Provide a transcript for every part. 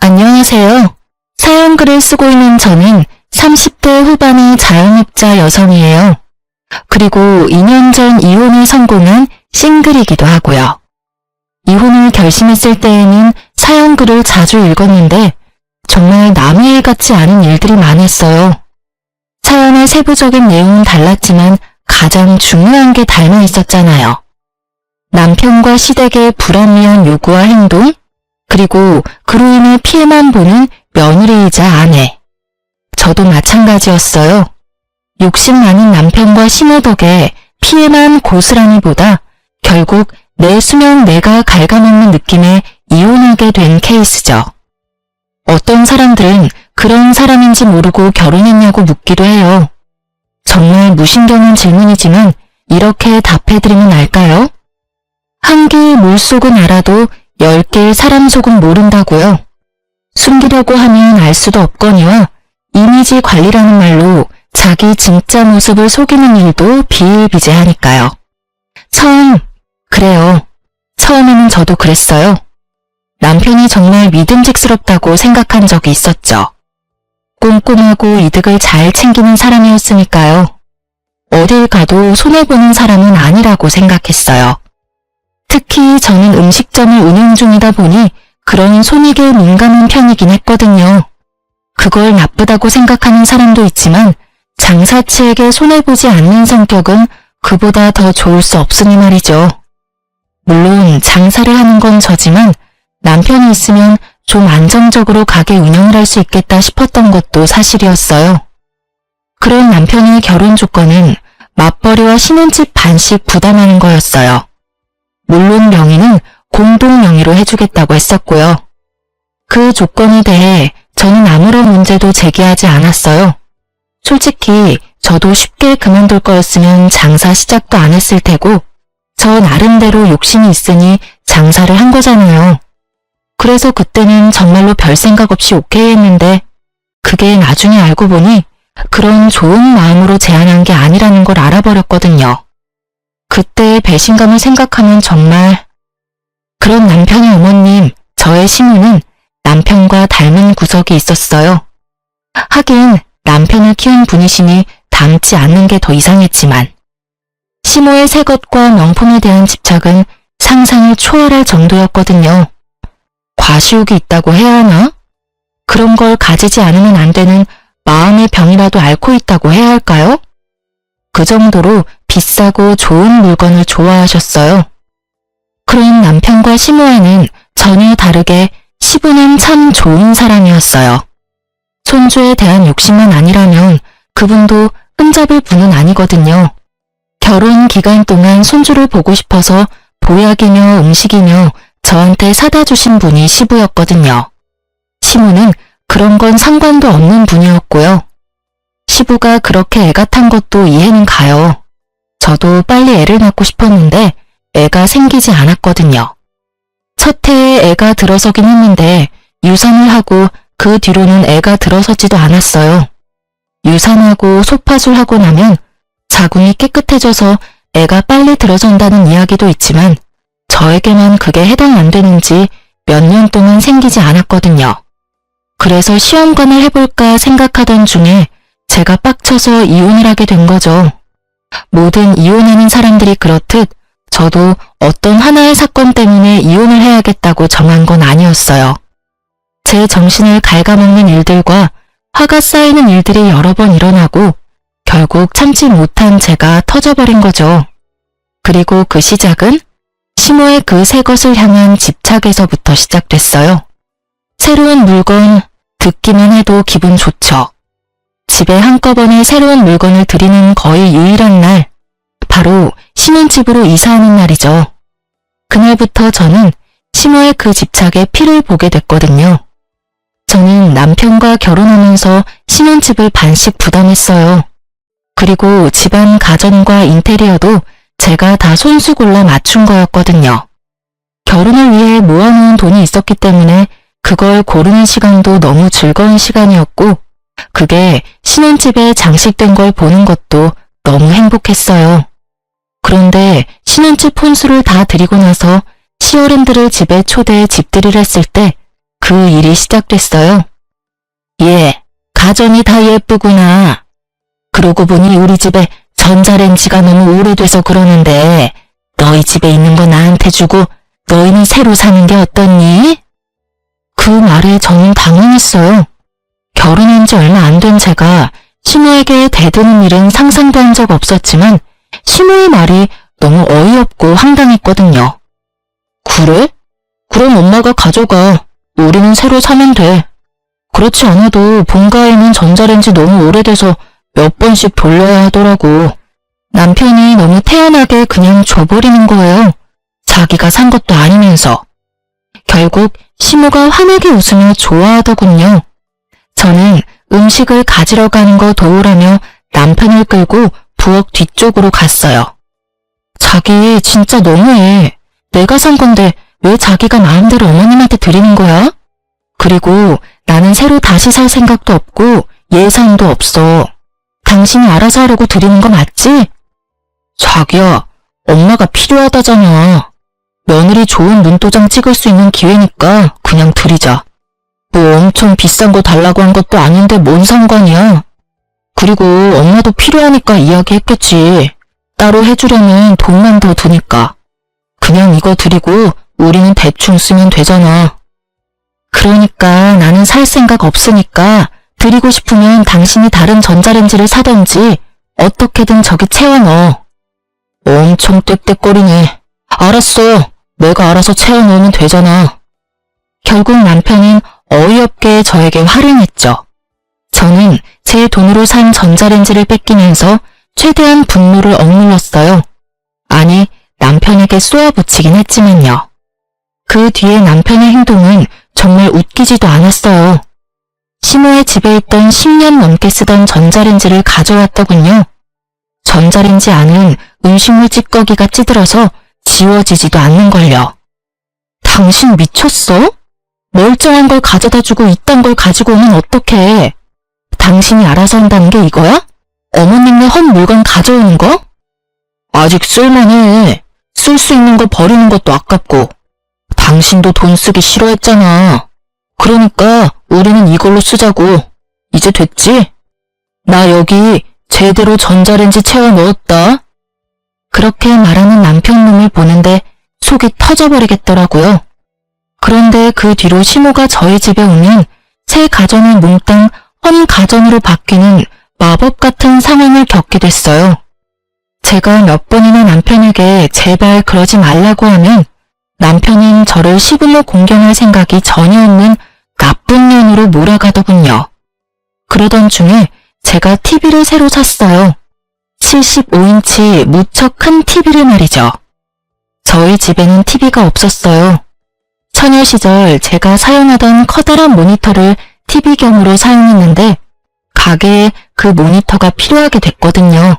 안녕하세요. 사연글을 쓰고 있는 저는 30대 후반의 자영업자 여성이에요. 그리고 2년 전 이혼을 성공한 싱글이기도 하고요. 이혼을 결심했을 때에는 사연글을 자주 읽었는데 정말 남의 일 같지 않은 일들이 많았어요. 사연의 세부적인 내용은 달랐지만 가장 중요한 게 닮아 있었잖아요. 남편과 시댁의 불합리한 요구와 행동, 그리고 그로 인해 피해만 보는 며느리이자 아내. 저도 마찬가지였어요. 욕심 많은 남편과 시누 덕에 피해만 고스란히 보다 결국 내 수명 내가 갉아먹는 느낌에 이혼하게 된 케이스죠. 어떤 사람들은 그런 사람인지 모르고 결혼했냐고 묻기도 해요. 정말 무신경한 질문이지만 이렇게 답해드리면 알까요? 한 개의 물속은 알아도 10개의 사람 속은 모른다고요. 숨기려고 하면 알 수도 없거니와 이미지 관리라는 말로 자기 진짜 모습을 속이는 일도 비일비재하니까요. 그래요. 처음에는 저도 그랬어요. 남편이 정말 믿음직스럽다고 생각한 적이 있었죠. 꼼꼼하고 이득을 잘 챙기는 사람이었으니까요. 어딜 가도 손해보는 사람은 아니라고 생각했어요. 특히 저는 음식점을 운영 중이다 보니 그런 손익에 민감한 편이긴 했거든요. 그걸 나쁘다고 생각하는 사람도 있지만 장사치에게 손해보지 않는 성격은 그보다 더 좋을 수 없으니 말이죠. 물론 장사를 하는 건 저지만 남편이 있으면 좀 안정적으로 가게 운영을 할 수 있겠다 싶었던 것도 사실이었어요. 그런 남편의 결혼 조건은 맞벌이와 신혼집 반씩 부담하는 거였어요. 물론 명의는 공동 명의로 해주겠다고 했었고요. 그 조건에 대해 저는 아무런 문제도 제기하지 않았어요. 솔직히 저도 쉽게 그만둘 거였으면 장사 시작도 안 했을 테고 저 나름대로 욕심이 있으니 장사를 한 거잖아요. 그래서 그때는 정말로 별 생각 없이 오케이 했는데 그게 나중에 알고 보니 그런 좋은 마음으로 제안한 게 아니라는 걸 알아버렸거든요. 그때의 배신감을 생각하면 정말. 그런 남편의 어머님, 저의 시누는 남편과 닮은 구석이 있었어요. 하긴 남편을 키운 분이시니 닮지 않는 게 더 이상했지만 시모의 새 것과 명품에 대한 집착은 상상을 초월할 정도였거든요. 과시욕이 있다고 해야 하나? 그런 걸 가지지 않으면 안 되는 마음의 병이라도 앓고 있다고 해야 할까요? 그 정도로 비싸고 좋은 물건을 좋아하셨어요. 그런 남편과 시모와는 전혀 다르게 시부는 참 좋은 사람이었어요. 손주에 대한 욕심만 아니라면 그분도 흠잡을 분은 아니거든요. 결혼 기간 동안 손주를 보고 싶어서 보약이며 음식이며 저한테 사다 주신 분이 시부였거든요. 시모는 그런 건 상관도 없는 분이었고요. 시부가 그렇게 애가 탄 것도 이해는 가요. 저도 빨리 애를 낳고 싶었는데 애가 생기지 않았거든요. 첫 해에 애가 들어서긴 했는데 유산을 하고 그 뒤로는 애가 들어서지도 않았어요. 유산하고 소파술하고 나면 자궁이 깨끗해져서 애가 빨리 들어선다는 이야기도 있지만 저에게만 그게 해당 안 되는지 몇 년 동안 생기지 않았거든요. 그래서 시험관을 해볼까 생각하던 중에 제가 빡쳐서 이혼을 하게 된 거죠. 모든 이혼하는 사람들이 그렇듯 저도 어떤 하나의 사건 때문에 이혼을 해야겠다고 정한 건 아니었어요. 제 정신을 갉아먹는 일들과 화가 쌓이는 일들이 여러 번 일어나고 결국 참지 못한 제가 터져버린 거죠. 그리고 그 시작은 시모의 그 새 것을 향한 집착에서부터 시작됐어요. 새로운 물건, 듣기만 해도 기분 좋죠. 집에 한꺼번에 새로운 물건을 들이는 거의 유일한 날, 바로 신혼집으로 이사하는 날이죠. 그날부터 저는 시모의 그 집착에 피를 보게 됐거든요. 저는 남편과 결혼하면서 신혼집을 반씩 부담했어요. 그리고 집안 가전과 인테리어도 제가 다 손수 골라 맞춘 거였거든요. 결혼을 위해 모아놓은 돈이 있었기 때문에 그걸 고르는 시간도 너무 즐거운 시간이었고 그게 신혼집에 장식된 걸 보는 것도 너무 행복했어요. 그런데 신혼집 혼수를 다 드리고 나서 시어른들을 집에 초대해 집들이를 했을 때 그 일이 시작됐어요. 예, 가전이 다 예쁘구나. 그러고 보니 우리 집에 전자레인지가 너무 오래돼서 그러는데 너희 집에 있는 거 나한테 주고 너희는 새로 사는 게 어떻니? 그 말에 저는 당황했어요. 결혼한 지 얼마 안 된 제가 시모에게 대드는 일은 상상도 한 적 없었지만 시모의 말이 너무 어이없고 황당했거든요. 그래? 그럼 엄마가 가져가. 우리는 새로 사면 돼. 그렇지 않아도 본가에는 전자레인지 너무 오래돼서 몇 번씩 돌려야 하더라고. 남편이 너무 태연하게 그냥 줘버리는 거예요. 자기가 산 것도 아니면서. 결국 시모가 환하게 웃으며 좋아하더군요. 저는 음식을 가지러 가는 거 도우라며 남편을 끌고 부엌 뒤쪽으로 갔어요. 자기 진짜 너무해. 내가 산 건데 왜 자기가 마음대로 어머님한테 드리는 거야? 그리고 나는 새로 다시 살 생각도 없고 예산도 없어. 당신이 알아서 하려고 드리는 거 맞지? 자기야, 엄마가 필요하다잖아. 며느리 좋은 눈도장 찍을 수 있는 기회니까 그냥 드리자. 뭐 엄청 비싼 거 달라고 한 것도 아닌데 뭔 상관이야. 그리고 엄마도 필요하니까 이야기했겠지. 따로 해주려면 돈만 더 드니까. 그냥 이거 드리고 우리는 대충 쓰면 되잖아. 그러니까 나는 살 생각 없으니까 드리고 싶으면 당신이 다른 전자레인지를 사던지 어떻게든 저기 채워넣어. 엄청 떽떽거리네. 알았어. 내가 알아서 채워넣으면 되잖아. 결국 남편은 어이없게 저에게 화를 냈죠. 저는 제 돈으로 산 전자레인지를 뺏기면서 최대한 분노를 억눌렀어요. 아니, 남편에게 쏘아붙이긴 했지만요. 그 뒤에 남편의 행동은 정말 웃기지도 않았어요. 시모의 집에 있던 10년 넘게 쓰던 전자레인지를 가져왔더군요. 전자레인지 안은 음식물 찌꺼기가 찌들어서 지워지지도 않는걸요. 당신 미쳤어? 멀쩡한 걸 가져다 주고 이딴 걸 가지고 오면 어떡해. 당신이 알아서 한다는 게 이거야? 어머님네 헛 물건 가져오는 거? 아직 쓸만해. 쓸 수 있는 거 버리는 것도 아깝고. 당신도 돈 쓰기 싫어했잖아. 그러니까 우리는 이걸로 쓰자고. 이제 됐지? 나 여기 제대로 전자레인지 채워 넣었다. 그렇게 말하는 남편 놈을 보는데 속이 터져버리겠더라고요. 그런데 그 뒤로 시모가 저희 집에 오면 새 가전이 몽땅 헌 가전으로 바뀌는 마법 같은 상황을 겪게 됐어요. 제가 몇 번이나 남편에게 제발 그러지 말라고 하면 남편은 저를 시부모 공경할 생각이 전혀 없는 나쁜 년으로 몰아가더군요. 그러던 중에 제가 TV를 새로 샀어요. 75인치 무척 큰 TV를 말이죠. 저희 집에는 TV가 없었어요. 처녀 시절 제가 사용하던 커다란 모니터를 TV경으로 사용했는데 가게에 그 모니터가 필요하게 됐거든요.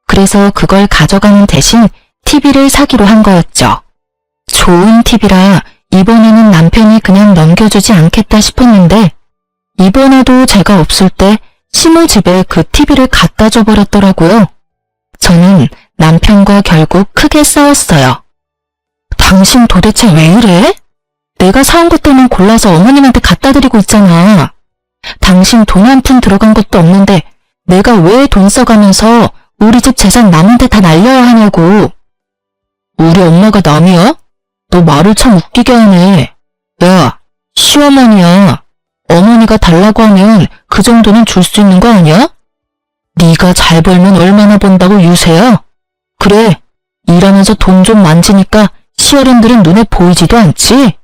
그래서 그걸 가져가는 대신 TV를 사기로 한 거였죠. 좋은 TV라 이번에는 남편이 그냥 넘겨주지 않겠다 싶었는데 이번에도 제가 없을 때 시모 집에 그 TV를 갖다 줘버렸더라고요. 저는 남편과 결국 크게 싸웠어요. 당신 도대체 왜 이래? 내가 사온 것들만 골라서 어머님한테 갖다 드리고 있잖아. 당신 돈 한 푼 들어간 것도 없는데 내가 왜 돈 써가면서 우리 집 재산 남한테 다 날려야 하냐고. 우리 엄마가 남이야? 너 말을 참 웃기게 하네. 야, 시어머니야. 어머니가 달라고 하면 그 정도는 줄 수 있는 거 아니야? 네가 잘 벌면 얼마나 번다고 유세야? 그래, 일하면서 돈 좀 만지니까 시어른들은 눈에 보이지도 않지?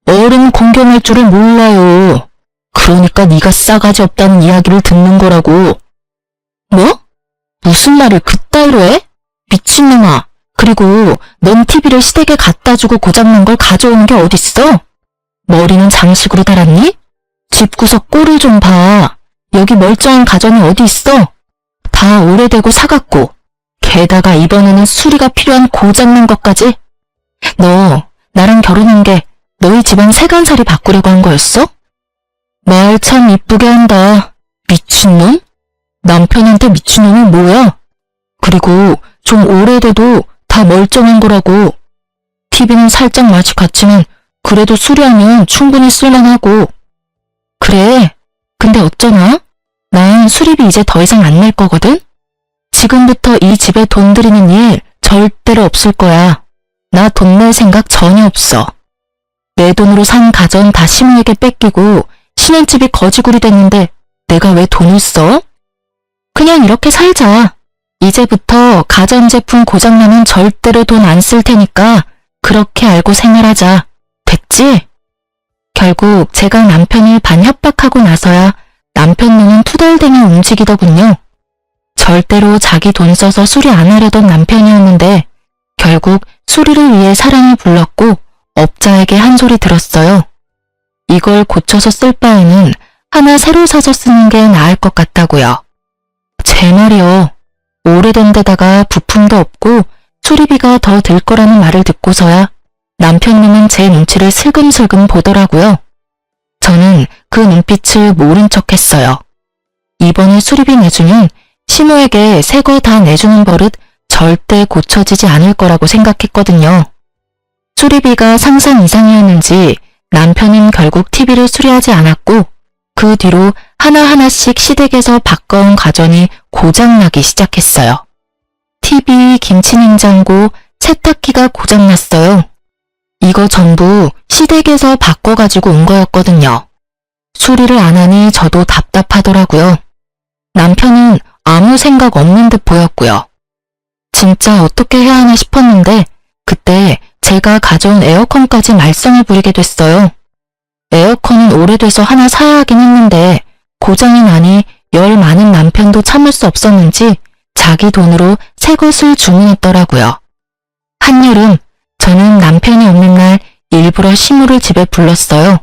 어른 공경할 줄을 몰라요. 그러니까 네가 싸가지 없다는 이야기를 듣는 거라고. 뭐? 무슨 말을 그따위로 해? 미친놈아. 그리고 넌 TV를 시댁에 갖다 주고 고장난 걸 가져오는 게 어딨어? 머리는 장식으로 달았니? 집구석 꼴을 좀 봐. 여기 멀쩡한 가전이 어디 있어? 다 오래되고 사갔고 게다가 이번에는 수리가 필요한 고장난 것까지? 너 나랑 결혼한 게 너희 집안 세간살이 바꾸려고 한 거였어? 말 참 이쁘게 한다. 미친놈? 남편한테 미친놈이 뭐야? 그리고 좀 오래돼도 다 멀쩡한 거라고. TV는 살짝 맛이 갔지만 그래도 수리하면 충분히 쓸만하고. 그래. 근데 어쩌나? 난 수리비 이제 더 이상 안 낼 거거든? 지금부터 이 집에 돈 들이는 일 절대로 없을 거야. 나 돈 낼 생각 전혀 없어. 내 돈으로 산 가전 다 시모에게 뺏기고 신혼집이 거지굴이 됐는데 내가 왜 돈을 써? 그냥 이렇게 살자. 이제부터 가전제품 고장나면 절대로 돈 안 쓸 테니까 그렇게 알고 생활하자. 됐지? 결국 제가 남편을 반협박하고 나서야 남편 눈은 투덜대며 움직이더군요. 절대로 자기 돈 써서 수리 안 하려던 남편이었는데 결국 수리를 위해 사랑을 불렀고 업자에게 한 소리 들었어요. 이걸 고쳐서 쓸 바에는 하나 새로 사서 쓰는 게 나을 것 같다고요. 제 말이요. 오래된 데다가 부품도 없고 수리비가 더 들 거라는 말을 듣고서야 남편님은 제 눈치를 슬금슬금 보더라고요. 저는 그 눈빛을 모른 척 했어요. 이번에 수리비 내주면 시모에게 새 거 다 내주는 버릇 절대 고쳐지지 않을 거라고 생각했거든요. 수리비가 상상 이상이었는지 남편은 결국 TV를 수리하지 않았고 그 뒤로 하나하나씩 시댁에서 바꿔온 가전이 고장나기 시작했어요. TV, 김치냉장고, 세탁기가 고장났어요. 이거 전부 시댁에서 바꿔가지고 온 거였거든요. 수리를 안 하니 저도 답답하더라고요. 남편은 아무 생각 없는 듯 보였고요. 진짜 어떻게 해야 하나 싶었는데 그때 제가 가져온 에어컨까지 말썽을 부리게 됐어요. 에어컨은 오래돼서 하나 사야 하긴 했는데 고장이 나니 열 많은 남편도 참을 수 없었는지 자기 돈으로 새 것을 주문했더라고요. 한여름 저는 남편이 없는 날 일부러 시모를 집에 불렀어요.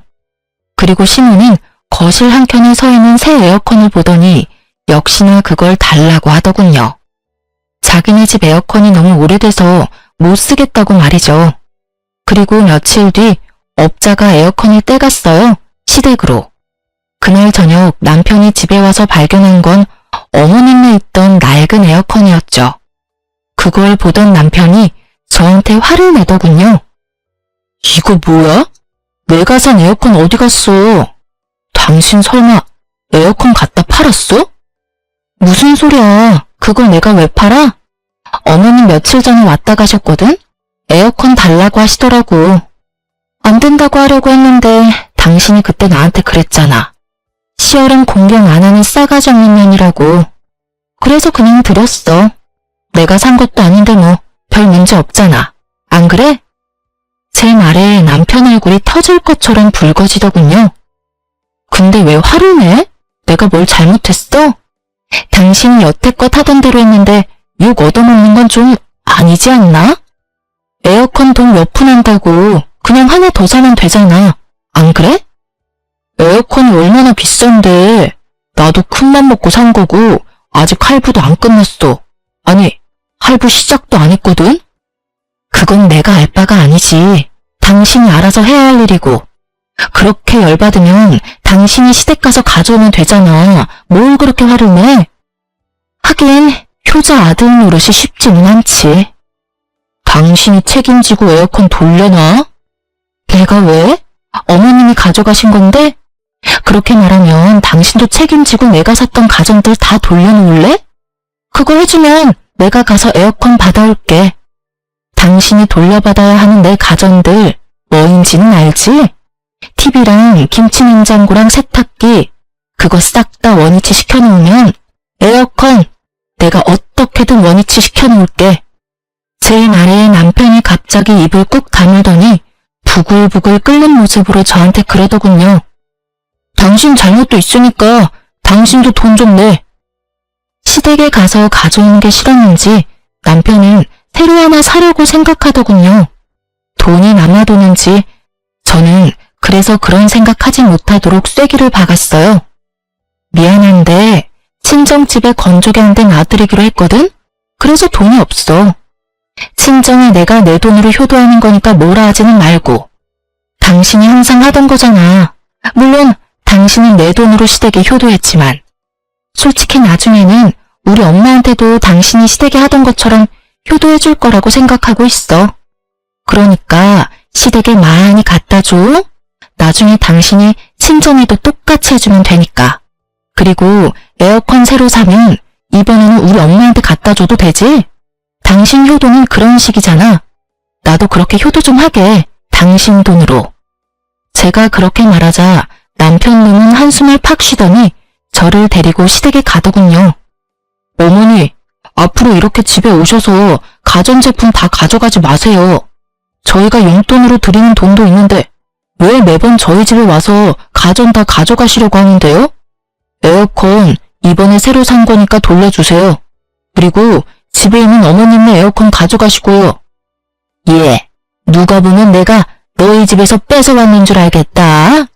그리고 시모는 거실 한켠에 서 있는 새 에어컨을 보더니 역시나 그걸 달라고 하더군요. 자기네 집 에어컨이 너무 오래돼서 못 쓰겠다고 말이죠. 그리고 며칠 뒤 업자가 에어컨을 떼갔어요. 시댁으로. 그날 저녁 남편이 집에 와서 발견한 건 어머님네 있던 낡은 에어컨이었죠. 그걸 보던 남편이 저한테 화를 내더군요. 이거 뭐야? 내가 산 에어컨 어디 갔어? 당신 설마 에어컨 갖다 팔았어? 무슨 소리야? 그걸 내가 왜 팔아? 어머님 며칠 전에 왔다 가셨거든? 에어컨 달라고 하시더라고. 안 된다고 하려고 했는데 당신이 그때 나한테 그랬잖아. 시어른 공경 안 하는 싸가지 없는 년이라고. 그래서 그냥 드렸어. 내가 산 것도 아닌데 뭐 별 문제 없잖아. 안 그래? 제 말에 남편 얼굴이 터질 것처럼 붉어지더군요. 근데 왜 화를 내? 내가 뭘 잘못했어? 당신이 여태껏 하던 대로 했는데 욕 얻어먹는 건 좀 아니지 않나? 에어컨 돈 몇 푼 한다고 그냥 하나 더 사면 되잖아. 안 그래? 에어컨이 얼마나 비싼데 나도 큰맘 먹고 산 거고 아직 할부도 안 끝났어. 아니 할부 시작도 안 했거든? 그건 내가 알 바가 아니지. 당신이 알아서 해야 할 일이고. 그렇게 열받으면 당신이 시댁 가서 가져오면 되잖아. 뭘 그렇게 화를 내? 하긴 효자 아들 노릇이 쉽지는 않지. 당신이 책임지고 에어컨 돌려놔? 내가 왜? 어머님이 가져가신 건데? 그렇게 말하면 당신도 책임지고 내가 샀던 가전들 다 돌려놓을래? 그거 해주면 내가 가서 에어컨 받아올게. 당신이 돌려받아야 하는 내 가전들 뭐인지는 알지? TV랑 김치냉장고랑 세탁기 그거 싹 다 원위치 시켜놓으면 에어컨 내가 어떻게든 원위치 시켜놓을게. 제 말에 남편이 갑자기 입을 꾹 다물더니 부글부글 끓는 모습으로 저한테 그러더군요. 당신 잘못도 있으니까 당신도 돈 좀 내. 시댁에 가서 가져오는 게 싫었는지 남편은 새로 하나 사려고 생각하더군요. 돈이 남아도는지 저는 그래서 그런 생각하지 못하도록 쐐기를 박았어요. 미안한데 친정집에 건조기 안 된 아들이기로 했거든? 그래서 돈이 없어. 친정에 내가 내 돈으로 효도하는 거니까 뭐라 하지는 말고. 당신이 항상 하던 거잖아. 물론 당신은 내 돈으로 시댁에 효도했지만 솔직히 나중에는 우리 엄마한테도 당신이 시댁에 하던 것처럼 효도해줄 거라고 생각하고 있어. 그러니까 시댁에 많이 갖다 줘. 나중에 당신이 친정에도 똑같이 해주면 되니까. 그리고 에어컨 새로 사면 이번에는 우리 엄마한테 갖다 줘도 되지? 당신 효도는 그런 식이잖아. 나도 그렇게 효도 좀 하게. 당신 돈으로. 제가 그렇게 말하자 남편 놈은 한숨을 팍 쉬더니 저를 데리고 시댁에 가더군요. 어머니, 앞으로 이렇게 집에 오셔서 가전제품 다 가져가지 마세요. 저희가 용돈으로 드리는 돈도 있는데 왜 매번 저희 집에 와서 가전 다 가져가시려고 하는데요? 에어컨 이번에 새로 산 거니까 돌려주세요. 그리고 집에 있는 어머님네 에어컨 가져가시고요. 예, 누가 보면 내가 너희 집에서 뺏어왔는 줄 알겠다.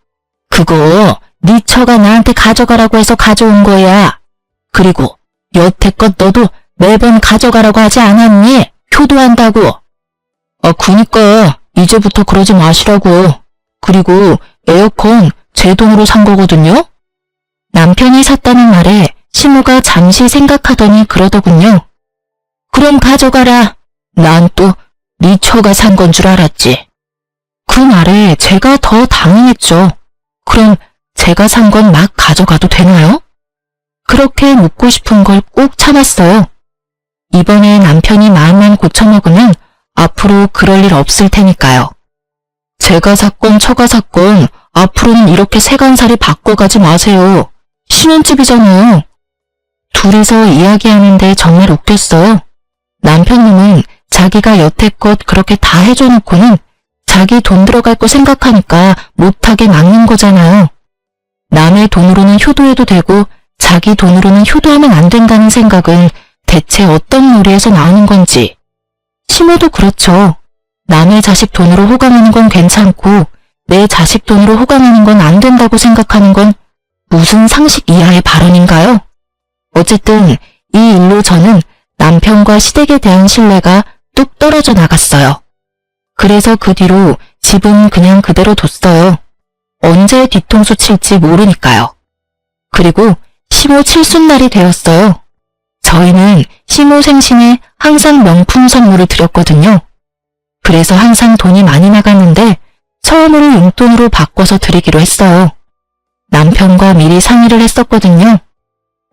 그거 네 처가 나한테 가져가라고 해서 가져온 거야. 그리고 여태껏 너도 매번 가져가라고 하지 않았니? 효도한다고. 그니까 이제부터 그러지 마시라고. 그리고 에어컨 제 돈으로 산 거거든요. 남편이 샀다는 말에 시모가 잠시 생각하더니 그러더군요. 그럼 가져가라. 난 또 네 처가 산 건 줄 알았지. 그 말에 제가 더 당황했죠. 그럼 제가 산 건 막 가져가도 되나요? 그렇게 묻고 싶은 걸 꼭 참았어요. 이번에 남편이 마음만 고쳐먹으면 앞으로 그럴 일 없을 테니까요. 제가 샀건 처가 샀건 앞으로는 이렇게 세간살이 바꿔가지 마세요. 신혼집이잖아요. 둘이서 이야기하는데 정말 웃겼어요. 남편님은 자기가 여태껏 그렇게 다 해줘놓고는 자기 돈 들어갈 거 생각하니까 못하게 막는 거잖아요. 남의 돈으로는 효도해도 되고 자기 돈으로는 효도하면 안 된다는 생각은 대체 어떤 놀이에서 나오는 건지. 시모도 그렇죠. 남의 자식 돈으로 호강하는 건 괜찮고 내 자식 돈으로 호강하는 건 안 된다고 생각하는 건 무슨 상식 이하의 발언인가요? 어쨌든 이 일로 저는 남편과 시댁에 대한 신뢰가 뚝 떨어져 나갔어요. 그래서 그 뒤로 집은 그냥 그대로 뒀어요. 언제 뒤통수 칠지 모르니까요. 그리고 시모 칠순날이 되었어요. 저희는 시모 생신에 항상 명품 선물을 드렸거든요. 그래서 항상 돈이 많이 나갔는데 처음으로 용돈으로 바꿔서 드리기로 했어요. 남편과 미리 상의를 했었거든요.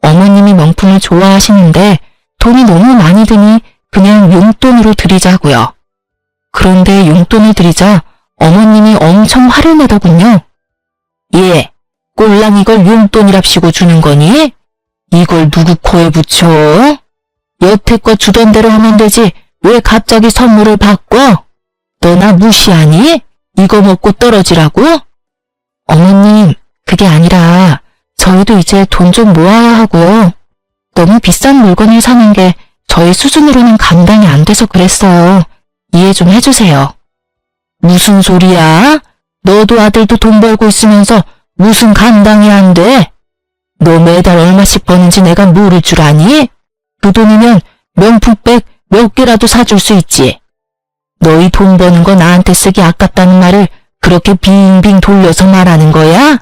어머님이 명품을 좋아하시는데 돈이 너무 많이 드니 그냥 용돈으로 드리자고요. 그런데 용돈을 드리자 어머님이 엄청 화를 내더군요. 예, 꼴랑 이걸 용돈이랍시고 주는 거니? 이걸 누구 코에 붙여? 여태껏 주던 대로 하면 되지 왜 갑자기 선물을 바꿔? 너 나 무시하니? 이거 먹고 떨어지라고? 어머님, 그게 아니라 저희도 이제 돈 좀 모아야 하고요. 너무 비싼 물건을 사는 게 저희 수준으로는 감당이 안 돼서 그랬어요. 이해 좀 해주세요. 무슨 소리야? 너도 아들도 돈 벌고 있으면서 무슨 감당이 안 돼? 너 매달 얼마씩 버는지 내가 모를 줄 아니? 그 돈이면 명품백 몇 개라도 사줄 수 있지. 너희 돈 버는 거 나한테 쓰기 아깝다는 말을 그렇게 빙빙 돌려서 말하는 거야?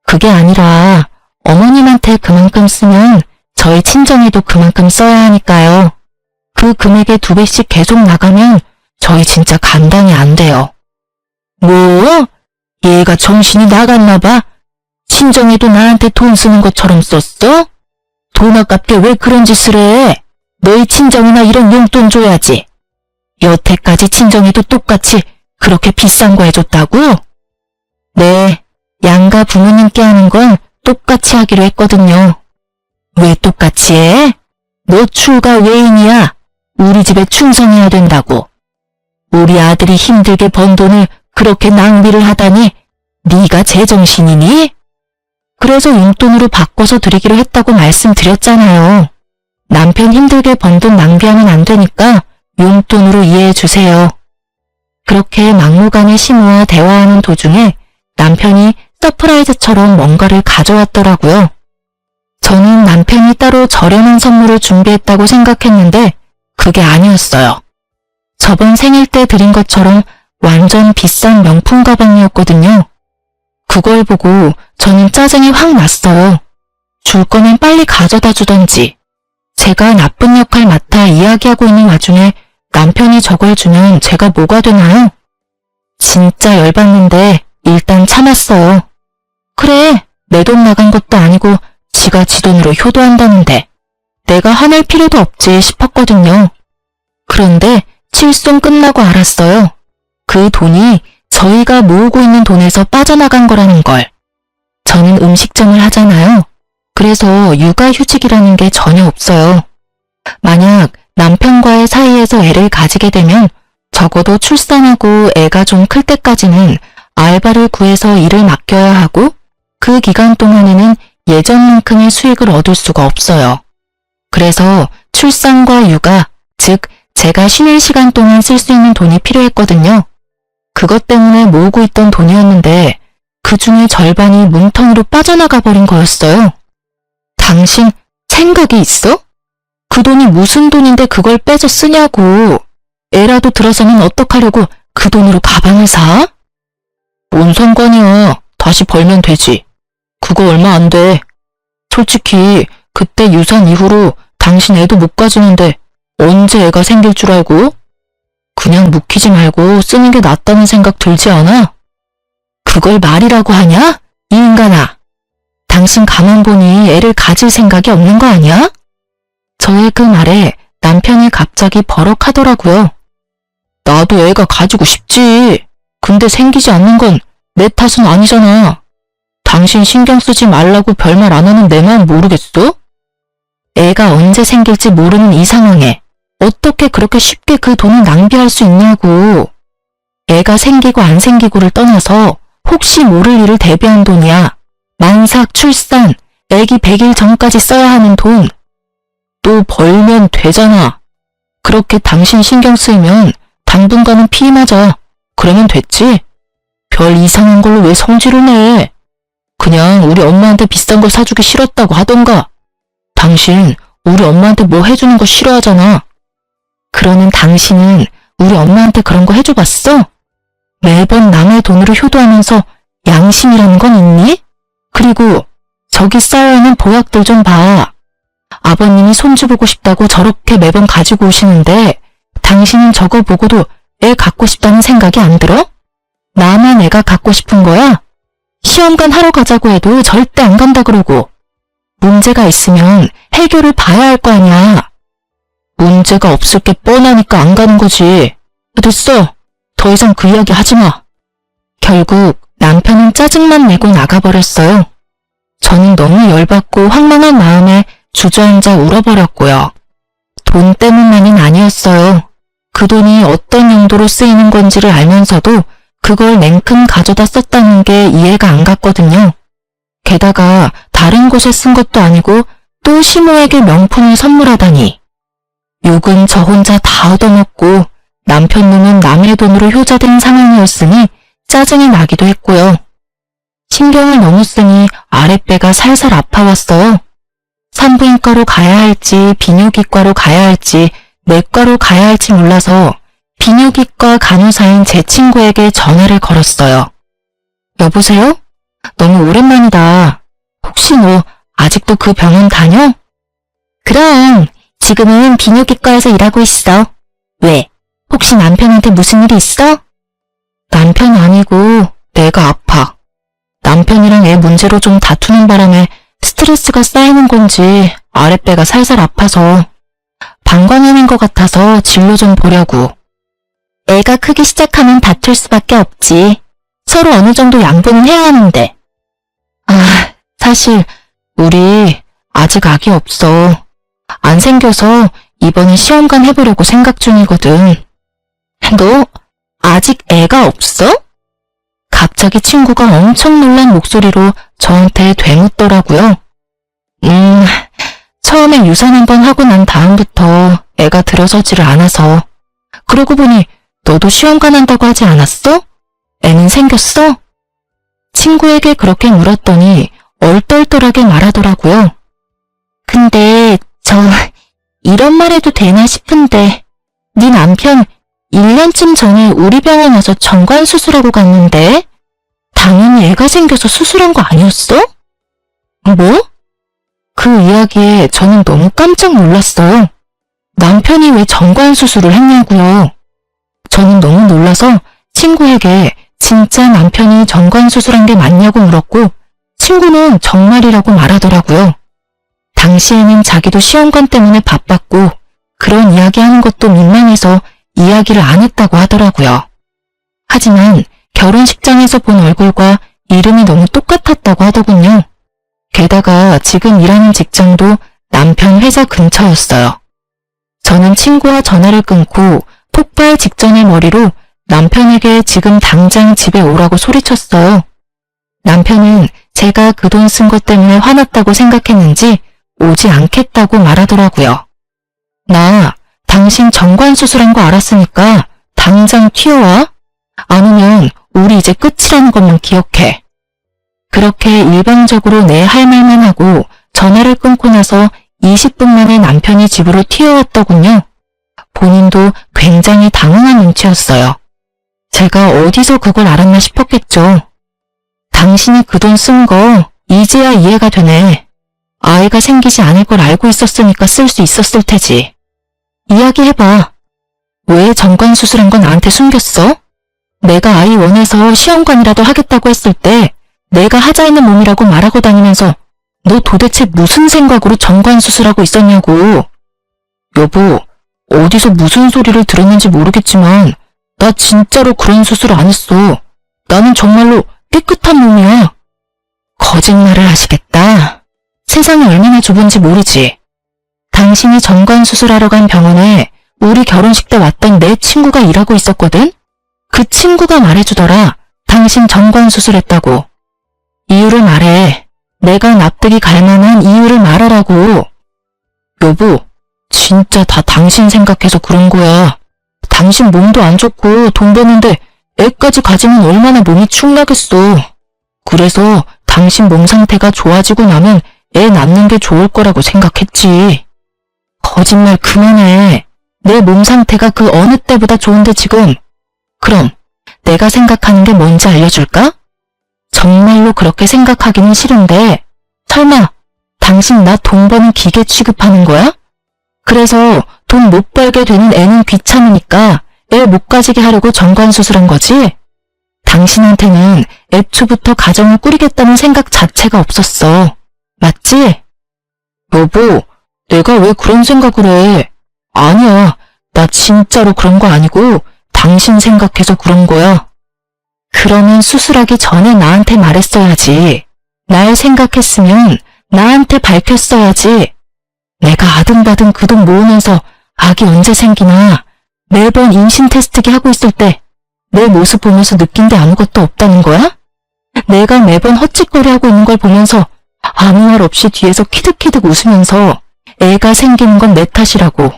그게 아니라 어머님한테 그만큼 쓰면 저희 친정에도 그만큼 써야 하니까요. 그 금액의 2배씩 계속 나가면 저희 진짜 감당이 안 돼요. 뭐? 얘가 정신이 나갔나 봐. 친정에도 나한테 돈 쓰는 것처럼 썼어? 돈 아깝게 왜 그런 짓을 해? 너희 친정이나 이런 용돈 줘야지. 여태까지 친정에도 똑같이 그렇게 비싼 거 해줬다고? 네, 양가 부모님께 하는 건 똑같이 하기로 했거든요. 왜 똑같이 해? 너 출가 외인이야. 우리 집에 충성해야 된다고. 우리 아들이 힘들게 번 돈을 그렇게 낭비를 하다니 네가 제정신이니? 그래서 용돈으로 바꿔서 드리기로 했다고 말씀드렸잖아요. 남편 힘들게 번 돈 낭비하면 안 되니까 용돈으로 이해해 주세요. 그렇게 막무가내 시모와 대화하는 도중에 남편이 서프라이즈처럼 뭔가를 가져왔더라고요. 저는 남편이 따로 저렴한 선물을 준비했다고 생각했는데 그게 아니었어요. 저번 생일 때 드린 것처럼 완전 비싼 명품 가방이었거든요. 그걸 보고 저는 짜증이 확 났어요. 줄 거면 빨리 가져다 주던지. 제가 나쁜 역할 맡아 이야기하고 있는 와중에 남편이 저걸 주면 제가 뭐가 되나요? 진짜 열받는데 일단 참았어요. 그래, 내 돈 나간 것도 아니고 지가 지 돈으로 효도한다는데 내가 화낼 필요도 없지 싶었거든요. 그런데 칠송 끝나고 알았어요. 그 돈이 저희가 모으고 있는 돈에서 빠져나간 거라는 걸. 저는 음식점을 하잖아요. 그래서 육아휴직이라는 게 전혀 없어요. 만약 남편과의 사이에서 애를 가지게 되면 적어도 출산하고 애가 좀 클 때까지는 알바를 구해서 일을 맡겨야 하고 그 기간 동안에는 예전만큼의 수익을 얻을 수가 없어요. 그래서 출산과 육아, 즉 제가 쉬는 시간 동안 쓸 수 있는 돈이 필요했거든요. 그것 때문에 모으고 있던 돈이었는데 그 중에 절반이 뭉텅이로 빠져나가 버린 거였어요. 당신 생각이 있어? 그 돈이 무슨 돈인데 그걸 빼서 쓰냐고. 애라도 들어서면 어떡하려고 그 돈으로 가방을 사? 뭔 상관이야. 다시 벌면 되지. 그거 얼마 안 돼. 솔직히 그때 유산 이후로 당신 애도 못 가지는데 언제 애가 생길 줄 알고? 그냥 묵히지 말고 쓰는 게 낫다는 생각 들지 않아? 그걸 말이라고 하냐? 이 인간아. 당신 가만 보니 애를 가질 생각이 없는 거 아니야? 저의 그 말에 남편이 갑자기 버럭하더라고요. 나도 애가 가지고 싶지. 근데 생기지 않는 건 내 탓은 아니잖아. 당신 신경 쓰지 말라고 별말 안 하는 내 마음 모르겠어? 애가 언제 생길지 모르는 이 상황에 어떻게 그렇게 쉽게 그 돈을 낭비할 수 있냐고. 애가 생기고 안 생기고를 떠나서 혹시 모를 일을 대비한 돈이야. 만삭, 출산, 애기 100일 전까지 써야 하는 돈. 또 벌면 되잖아. 그렇게 당신 신경 쓰이면 당분간은 피임하자. 그러면 됐지. 별 이상한 걸로 왜 성질을 내. 그냥 우리 엄마한테 비싼 걸 사주기 싫었다고 하던가. 당신 우리 엄마한테 뭐 해주는 거 싫어하잖아. 그러는 당신은 우리 엄마한테 그런 거 해줘봤어? 매번 남의 돈으로 효도하면서 양심이라는 건 있니? 그리고 저기 쌓여있는 보약들 좀 봐. 아버님이 손주 보고 싶다고 저렇게 매번 가지고 오시는데 당신은 저거 보고도 애 갖고 싶다는 생각이 안 들어? 나만 애가 갖고 싶은 거야? 시험관 하러 가자고 해도 절대 안 간다 그러고. 문제가 있으면 해결을 봐야 할 거 아니야. 문제가 없을 게 뻔하니까 안 가는 거지. 됐어. 더 이상 그 이야기 하지 마. 결국 남편은 짜증만 내고 나가버렸어요. 저는 너무 열받고 황망한 마음에 주저앉아 울어버렸고요. 돈 때문만은 아니었어요. 그 돈이 어떤 용도로 쓰이는 건지를 알면서도 그걸 냉큼 가져다 썼다는 게 이해가 안 갔거든요. 게다가 다른 곳에 쓴 것도 아니고 또 시모에게 명품을 선물하다니. 욕은 저 혼자 다 얻어먹고 남편 놈은 남의 돈으로 효자된 상황이었으니 짜증이 나기도 했고요. 신경을 너무 쓰니 아랫배가 살살 아파왔어요. 산부인과로 가야 할지 비뇨기과로 가야 할지 내과로 가야 할지 몰라서 비뇨기과 간호사인 제 친구에게 전화를 걸었어요. 여보세요? 너무 오랜만이다. 혹시 너 아직도 그 병원 다녀? 그럼 지금은 비뇨기과에서 일하고 있어. 왜? 혹시 남편한테 무슨 일이 있어? 남편 아니고 내가 아파. 남편이랑 애 문제로 좀 다투는 바람에 스트레스가 쌓이는 건지 아랫배가 살살 아파서 방광염인 것 같아서 진료 좀 보려고. 애가 크기 시작하면 다툴 수밖에 없지. 서로 어느 정도 양보는 해야 하는데. 사실 우리 아직 아기 없어. 안 생겨서 이번에 시험관 해보려고 생각 중이거든. 너 아직 애가 없어? 갑자기 친구가 엄청 놀란 목소리로 저한테 되묻더라고요. 처음에 유산 한번 하고 난 다음부터 애가 들어서지를 않아서. 그러고 보니 너도 시험관 한다고 하지 않았어? 애는 생겼어? 친구에게 그렇게 물었더니 얼떨떨하게 말하더라고요. 근데 이런 말 해도 되나 싶은데 네 남편 1년쯤 전에 우리 병원 와서 정관 수술하고 갔는데 당연히 애가 생겨서 수술한 거 아니었어? 뭐? 그 이야기에 저는 너무 깜짝 놀랐어요. 남편이 왜 정관 수술을 했냐고요. 저는 너무 놀라서 친구에게 진짜 남편이 정관수술한 게 맞냐고 물었고 친구는 정말이라고 말하더라고요. 당시에는 자기도 시험관 때문에 바빴고 그런 이야기하는 것도 민망해서 이야기를 안 했다고 하더라고요. 하지만 결혼식장에서 본 얼굴과 이름이 너무 똑같았다고 하더군요. 게다가 지금 일하는 직장도 남편 회사 근처였어요. 저는 친구와 전화를 끊고 폭발 직전의 머리로 남편에게 지금 당장 집에 오라고 소리쳤어요. 남편은 제가 그 돈 쓴 것 때문에 화났다고 생각했는지 오지 않겠다고 말하더라고요. 나 당신 정관수술한 거 알았으니까 당장 튀어와. 아니면 우리 이제 끝이라는 것만 기억해. 그렇게 일방적으로 내 할 말만 하고 전화를 끊고 나서 20분 만에 남편이 집으로 튀어왔더군요. 본인도 굉장히 당황한 눈치였어요. 제가 어디서 그걸 알았나 싶었겠죠. 당신이 그 돈 쓴 거 이제야 이해가 되네. 아이가 생기지 않을 걸 알고 있었으니까 쓸 수 있었을 테지. 이야기해봐. 왜 정관수술한 건 나한테 숨겼어? 내가 아이 원해서 시험관이라도 하겠다고 했을 때 내가 하자 있는 몸이라고 말하고 다니면서 너 도대체 무슨 생각으로 정관수술하고 있었냐고. 여보, 어디서 무슨 소리를 들었는지 모르겠지만 나 진짜로 그런 수술 안 했어. 나는 정말로 깨끗한 몸이야. 거짓말을 하시겠다. 세상이 얼마나 좁은지 모르지. 당신이 정관수술하러 간 병원에 우리 결혼식 때 왔던 내 친구가 일하고 있었거든? 그 친구가 말해주더라. 당신 정관수술했다고. 이유를 말해. 내가 납득이 갈 만한 이유를 말하라고. 여보, 진짜 다 당신 생각해서 그런 거야. 당신 몸도 안 좋고 돈 버는데 애까지 가지면 얼마나 몸이 축나겠어. 그래서 당신 몸 상태가 좋아지고 나면 애 낳는 게 좋을 거라고 생각했지. 거짓말 그만해. 내 몸 상태가 그 어느 때보다 좋은데 지금. 그럼 내가 생각하는 게 뭔지 알려줄까? 정말로 그렇게 생각하기는 싫은데 설마 당신 나 돈 버는 기계 취급하는 거야? 그래서 돈 못 벌게 되는 애는 귀찮으니까 애 못 가지게 하려고 정관수술한 거지? 당신한테는 애초부터 가정을 꾸리겠다는 생각 자체가 없었어. 맞지? 여보, 내가 왜 그런 생각을 해? 아니야, 나 진짜로 그런 거 아니고 당신 생각해서 그런 거야. 그러면 수술하기 전에 나한테 말했어야지. 날 생각했으면 나한테 밝혔어야지. 내가 아등바등 그 돈 모으면서 아기 언제 생기나 매번 임신 테스트기 하고 있을 때 내 모습 보면서 느낀 게 아무것도 없다는 거야? 내가 매번 헛짓거리 하고 있는 걸 보면서 아무 말 없이 뒤에서 키득키득 웃으면서 애가 생기는 건 내 탓이라고,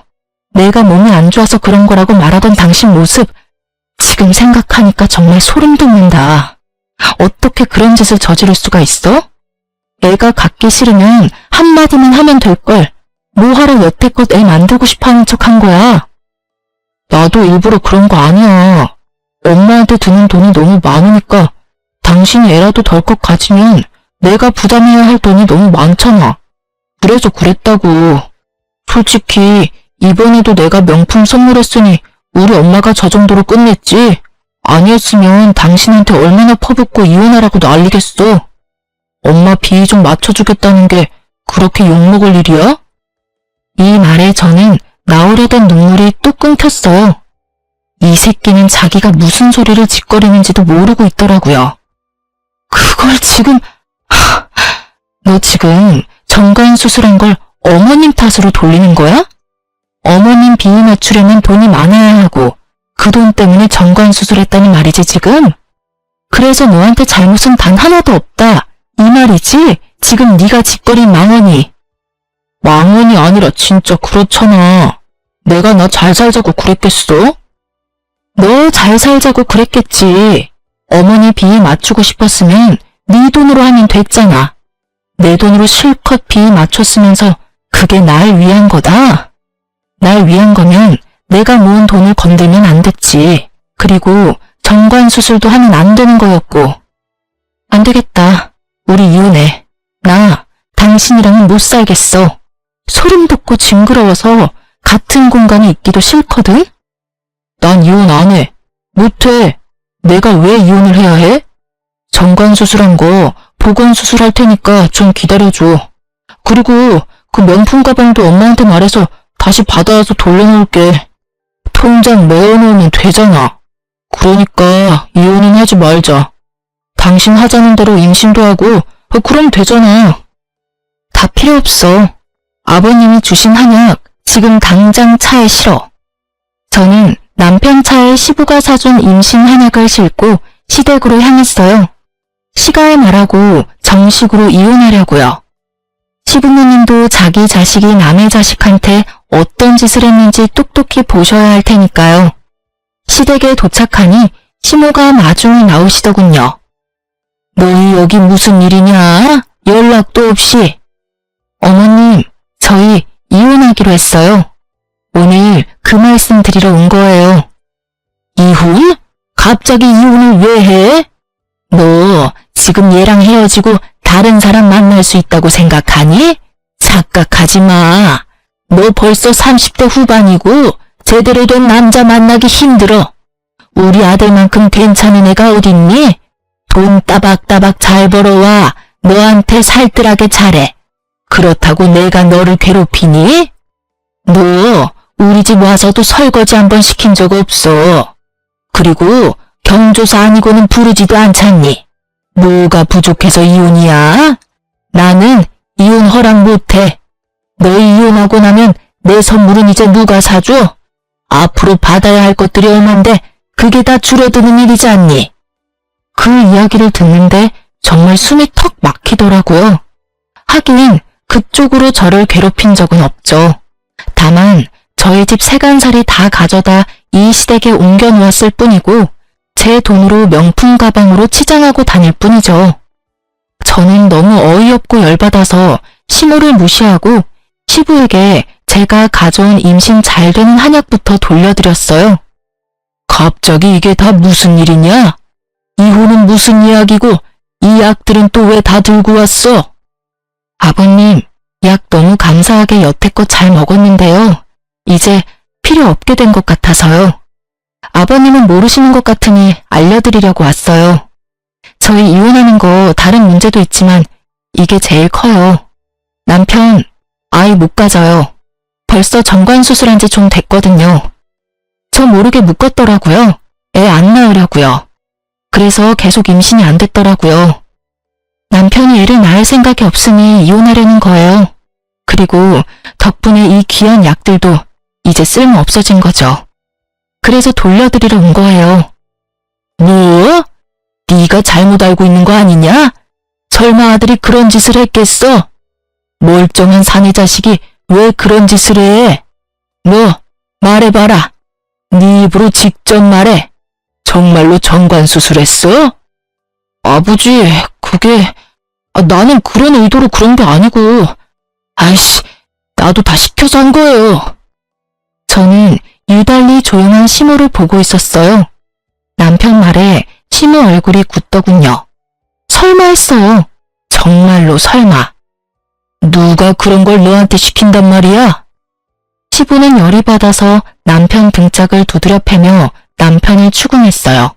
내가 몸이 안 좋아서 그런 거라고 말하던 당신 모습 지금 생각하니까 정말 소름 돋는다. 어떻게 그런 짓을 저지를 수가 있어? 애가 갖기 싫으면 한마디만 하면 될걸. 뭐하러 여태껏 애 만들고 싶어하는 척 한 거야? 나도 일부러 그런 거 아니야. 엄마한테 드는 돈이 너무 많으니까 당신이 애라도 덜컥 가지면 내가 부담해야 할 돈이 너무 많잖아. 그래서 그랬다고. 솔직히 이번에도 내가 명품 선물했으니 우리 엄마가 저 정도로 끝냈지. 아니었으면 당신한테 얼마나 퍼붓고 이혼하라고 난리겠어. 엄마 비위 좀 맞춰주겠다는 게 그렇게 욕먹을 일이야? 이 말에 저는 나오려던 눈물이 또 끊겼어요. 이 새끼는 자기가 무슨 소리를 짓거리는지도 모르고 있더라고요. 그걸 지금... 너 지금 정관수술한 걸 어머님 탓으로 돌리는 거야? 어머님 비위 맞추려면 돈이 많아야 하고 그 돈 때문에 정관수술했다는 말이지 지금? 그래서 너한테 잘못은 단 하나도 없다 이 말이지? 지금 네가 짓거린 망언이. 망언이 아니라 진짜 그렇잖아. 내가 나 잘 살자고 그랬겠어? 너 잘 살자고 그랬겠지. 어머니 비위 맞추고 싶었으면 네 돈으로 하면 됐잖아. 내 돈으로 실컷 비위 맞췄으면서 그게 날 위한 거다? 날 위한 거면 내가 모은 돈을 건들면 안 됐지. 그리고 정관수술도 하면 안 되는 거였고. 안 되겠다. 우리 이혼해. 나 당신이랑은 못 살겠어. 소름 돋고 징그러워서 같은 공간에 있기도 싫거든? 난 이혼 안 해. 못 해. 내가 왜 이혼을 해야 해? 정관수술한 거 보건수술할 테니까 좀 기다려줘. 그리고 그 명품 가방도 엄마한테 말해서 다시 받아와서 돌려놓을게. 통장 메워놓으면 되잖아. 그러니까 이혼은 하지 말자. 당신 하자는 대로 임신도 하고 그럼 되잖아. 다 필요 없어. 아버님이 주신 한약 지금 당장 차에 실어. 저는 남편 차에 시부가 사준 임신 한약을 싣고 시댁으로 향했어요. 시가에 말하고 정식으로 이혼하려고요. 시부모님도 자기 자식이 남의 자식한테 어떤 짓을 했는지 똑똑히 보셔야 할 테니까요. 시댁에 도착하니 시모가 마중을 나오시더군요. 너희 여기 무슨 일이냐? 연락도 없이. 어머님, 저희 이혼하기로 했어요. 오늘 그 말씀 드리러 온 거예요. 이혼? 갑자기 이혼을 왜 해? 너 지금 얘랑 헤어지고 다른 사람 만날 수 있다고 생각하니? 착각하지 마. 너 벌써 30대 후반이고 제대로 된 남자 만나기 힘들어. 우리 아들만큼 괜찮은 애가 어딨니? 돈 따박따박 잘 벌어와 너한테 살뜰하게 잘해. 그렇다고 내가 너를 괴롭히니? 너 우리 집 와서도 설거지 한번 시킨 적 없어. 그리고 경조사 아니고는 부르지도 않잖니. 뭐가 부족해서 이혼이야? 나는 이혼 허락 못해. 너희 이혼하고 나면 내 선물은 이제 누가 사줘? 앞으로 받아야 할 것들이 얼만데 그게 다 줄어드는 일이지 않니? 그 이야기를 듣는데 정말 숨이 턱 막히더라고요. 하긴 그쪽으로 저를 괴롭힌 적은 없죠. 다만 저희 집 세간살이 다 가져다 이 시댁에 옮겨 놓았을 뿐이고 제 돈으로 명품 가방으로 치장하고 다닐 뿐이죠. 저는 너무 어이없고 열받아서 시모를 무시하고 시부에게 제가 가져온 임신 잘 되는 한약부터 돌려드렸어요. 갑자기 이게 다 무슨 일이냐? 이혼은 무슨 이야기고 이 약들은 또 왜 다 들고 왔어? 아버님, 약 너무 감사하게 여태껏 잘 먹었는데요. 이제 필요 없게 된 것 같아서요. 아버님은 모르시는 것 같으니 알려드리려고 왔어요. 저희 이혼하는 거 다른 문제도 있지만 이게 제일 커요. 남편, 아이 못 가져요. 벌써 정관수술한 지 좀 됐거든요. 저 모르게 묶었더라고요. 애 안 낳으려고요. 그래서 계속 임신이 안 됐더라고요. 남편이 애를 낳을 생각이 없으니 이혼하려는 거예요. 그리고 덕분에 이 귀한 약들도 이제 쓸모 없어진 거죠. 그래서 돌려드리러 온 거예요. 뭐? 네가 잘못 알고 있는 거 아니냐? 설마 아들이 그런 짓을 했겠어? 멀쩡한 사내 자식이 왜 그런 짓을 해? 너 말해봐라. 네 입으로 직접 말해. 정말로 정관수술했어? 아버지, 그게 나는 그런 의도로 그런 게 아니고 아이씨, 나도 다 시켜서 한 거예요. 저는 유달리 조용한 시모를 보고 있었어요. 남편 말에 시모 얼굴이 굳더군요. 설마 했어요. 정말로 설마. 누가 그런 걸 너한테 시킨단 말이야? 시부는 열이 받아서 남편 등짝을 두드려 패며 남편을 추궁했어요.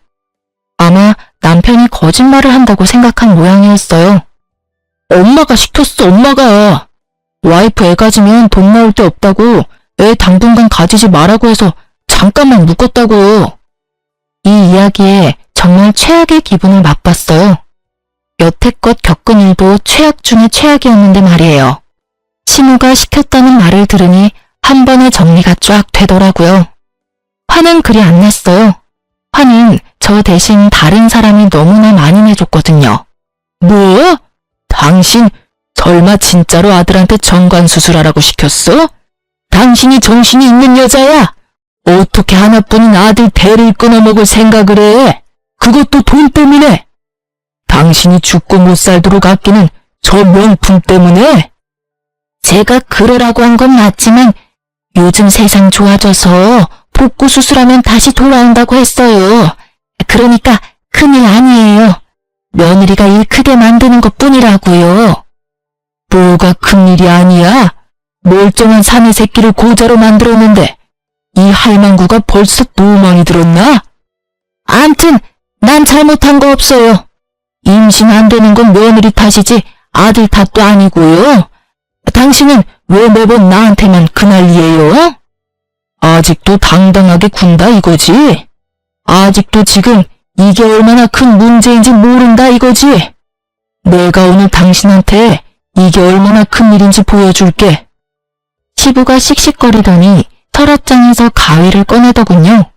아마 남편이 거짓말을 한다고 생각한 모양이었어요. 엄마가 시켰어, 엄마가. 와이프 애 가지면 돈 나올 데 없다고 애 당분간 가지지 말라고 해서 잠깐만 묶었다고. 이 이야기에 정말 최악의 기분을 맛봤어요. 여태껏 겪은 일도 최악 중에 최악이었는데 말이에요. 시모가 시켰다는 말을 들으니 한 번에 정리가 쫙 되더라고요. 화는 그리 안 났어요. 화는 저 대신 다른 사람이 너무나 많이 내줬거든요. 뭐? 당신 설마 진짜로 아들한테 정관수술하라고 시켰어? 당신이 정신이 있는 여자야? 어떻게 하나뿐인 아들 대를 끊어먹을 생각을 해? 그것도 돈 때문에? 당신이 죽고 못 살도록 아끼는 저 명품 때문에? 제가 그러라고 한 건 맞지만 요즘 세상 좋아져서 복구 수술하면 다시 돌아온다고 했어요. 그러니까 큰일 아니에요. 며느리가 일 크게 만드는 것뿐이라고요. 뭐가 큰일이 아니야? 멀쩡한 사내 새끼를 고자로 만들었는데 이 할망구가 벌써 너무 많이 들었나? 암튼 난 잘못한 거 없어요. 임신 안 되는 건 며느리 탓이지 아들 탓도 아니고요. 당신은 왜 매번 나한테만 그 난리예요? 아직도 당당하게 군다 이거지? 아직도 지금 이게 얼마나 큰 문제인지 모른다 이거지? 내가 오늘 당신한테 이게 얼마나 큰 일인지 보여줄게. 시부가 씩씩거리더니 서랍장에서 가위를 꺼내더군요.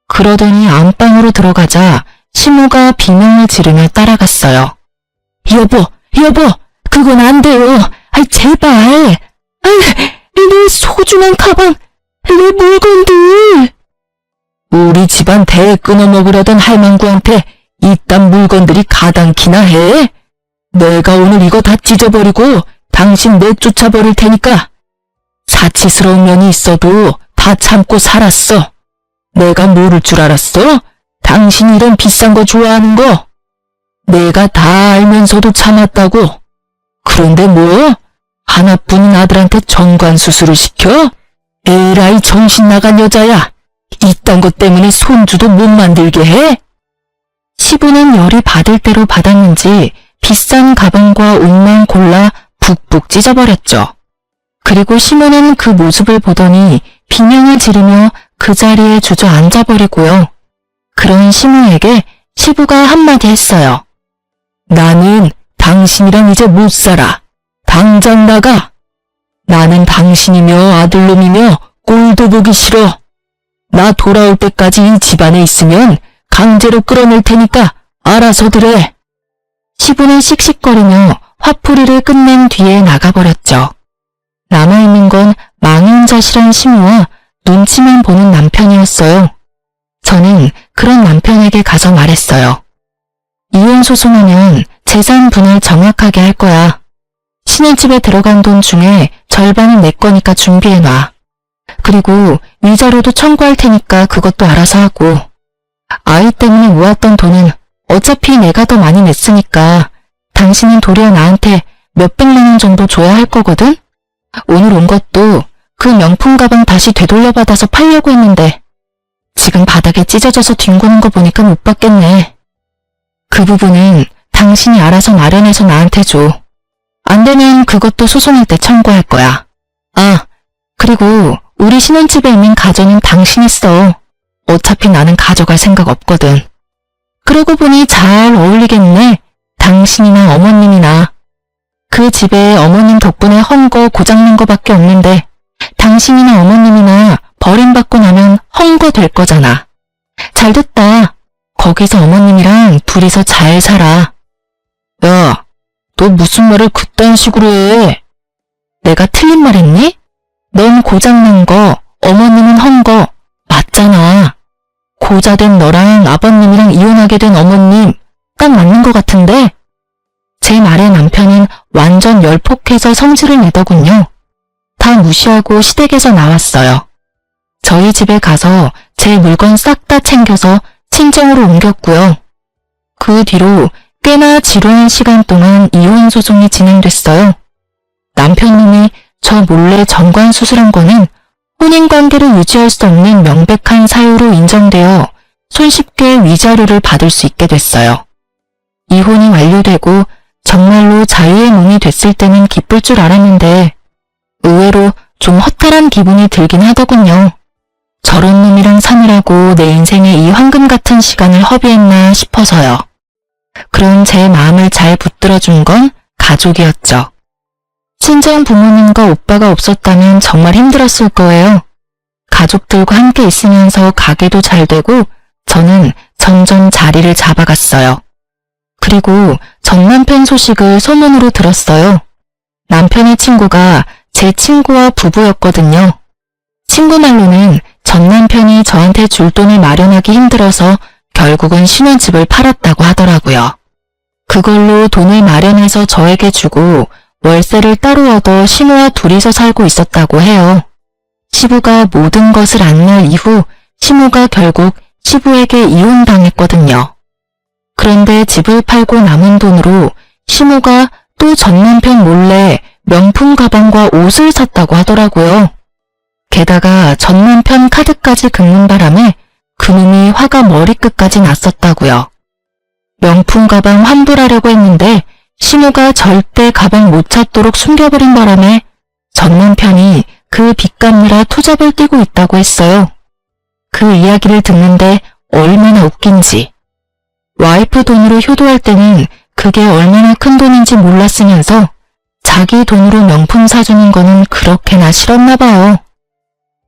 그러더니 안방으로 들어가자 시모가 비명을 지르며 따라갔어요. 여보, 그건 안 돼요. 제발. 내 소중한 가방, 내 물건들. 우리 집안 대 끊어먹으려던 할망구한테 이딴 물건들이 가당키나 해? 내가 오늘 이거 다 찢어버리고 당신 내쫓아버릴 테니까. 사치스러운 면이 있어도 다 참고 살았어. 내가 모를 줄 알았어? 당신이 이런 비싼 거 좋아하는 거. 내가 다 알면서도 참았다고. 그런데 뭐? 하나뿐인 아들한테 정관 수술을 시켜? 에라이 정신 나간 여자야. 이딴 것 때문에 손주도 못 만들게 해? 시부는 열이 받을 대로 받았는지 비싼 가방과 옷만 골라 북북 찢어버렸죠. 그리고 시모는 그 모습을 보더니 비명을 지르며 그 자리에 주저앉아버리고요. 그런 시모에게 시부가 한마디 했어요. 나는 당신이랑 이제 못 살아. 당장 나가. 나는 당신이며 아들놈이며 꼴도 보기 싫어. 나 돌아올 때까지 이 집안에 있으면 강제로 끌어낼 테니까 알아서들 해. 시부는 씩씩거리며 화풀이를 끝낸 뒤에 나가버렸죠. 남아있는 건 망연자실한 시모와 눈치만 보는 남편이었어요. 저는 그런 남편에게 가서 말했어요. 이혼 소송하면 재산 분할 정확하게 할 거야. 신혼집에 들어간 돈 중에 절반은 내 거니까 준비해놔. 그리고 위자료도 청구할 테니까 그것도 알아서 하고. 아이 때문에 모았던 돈은 어차피 내가 더 많이 냈으니까 당신은 도리어 나한테 몇백만 원 정도 줘야 할 거거든? 오늘 온 것도 그 명품 가방 다시 되돌려받아서 팔려고 했는데 지금 바닥에 찢어져서 뒹구는 거 보니까 못 받겠네. 그 부분은 당신이 알아서 마련해서 나한테 줘. 안 되면 그것도 소송할 때 청구할 거야. 아, 그리고 우리 신혼집에 있는 가전은 당신이 써. 어차피 나는 가져갈 생각 없거든. 그러고 보니 잘 어울리겠네. 당신이나 어머님이나. 그 집에 어머님 덕분에 헝 거 고장난 거밖에 없는데 당신이나 어머님이나 버림받고 나면 헝 거 될 거잖아. 잘됐다. 거기서 어머님이랑 둘이서 잘 살아. 야, 너 무슨 말을 그딴 식으로 해? 내가 틀린 말 했니? 넌 고장난 거, 어머님은 헝 거 맞잖아. 고자된 너랑 아버님이랑 이혼하게 된 어머님 딱 맞는 것 같은데? 제 말에 남편은 완전 열폭해서 성질을 내더군요. 다 무시하고 시댁에서 나왔어요. 저희 집에 가서 제 물건 싹 다 챙겨서 친정으로 옮겼고요. 그 뒤로 꽤나 지루한 시간 동안 이혼 소송이 진행됐어요. 남편님이 저 몰래 정관 수술한 거는 혼인관계를 유지할 수 없는 명백한 사유로 인정되어 손쉽게 위자료를 받을 수 있게 됐어요. 이혼이 완료되고 정말로 자유의 몸이 됐을 때는 기쁠 줄 알았는데 의외로 좀 허탈한 기분이 들긴 하더군요. 저런 놈이랑 사느라고 내 인생에 이 황금 같은 시간을 허비했나 싶어서요. 그런 제 마음을 잘 붙들어준 건 가족이었죠. 친정 부모님과 오빠가 없었다면 정말 힘들었을 거예요. 가족들과 함께 있으면서 가게도 잘 되고 저는 점점 자리를 잡아갔어요. 그리고 전 남편 소식을 소문으로 들었어요. 남편의 친구가 제 친구와 부부였거든요. 친구 말로는 전 남편이 저한테 줄 돈을 마련하기 힘들어서 결국은 신혼집을 팔았다고 하더라고요. 그걸로 돈을 마련해서 저에게 주고 월세를 따로 얻어 시모와 둘이서 살고 있었다고 해요. 시부가 모든 것을 안 날 이후 시모가 결국 시부에게 이혼당했거든요. 그런데 집을 팔고 남은 돈으로 시모가 또 전 남편 몰래 명품 가방과 옷을 샀다고 하더라고요. 게다가 전 남편 카드까지 긁는 바람에 그놈이 화가 머리끝까지 났었다고요. 명품 가방 환불하려고 했는데 시모가 절대 가방 못 찾도록 숨겨버린 바람에 전 남편이 그 빚 갚느라 투잡을 뛰고 있다고 했어요. 그 이야기를 듣는데 얼마나 웃긴지. 와이프 돈으로 효도할 때는 그게 얼마나 큰 돈인지 몰랐으면서 자기 돈으로 명품 사주는 거는 그렇게나 싫었나 봐요.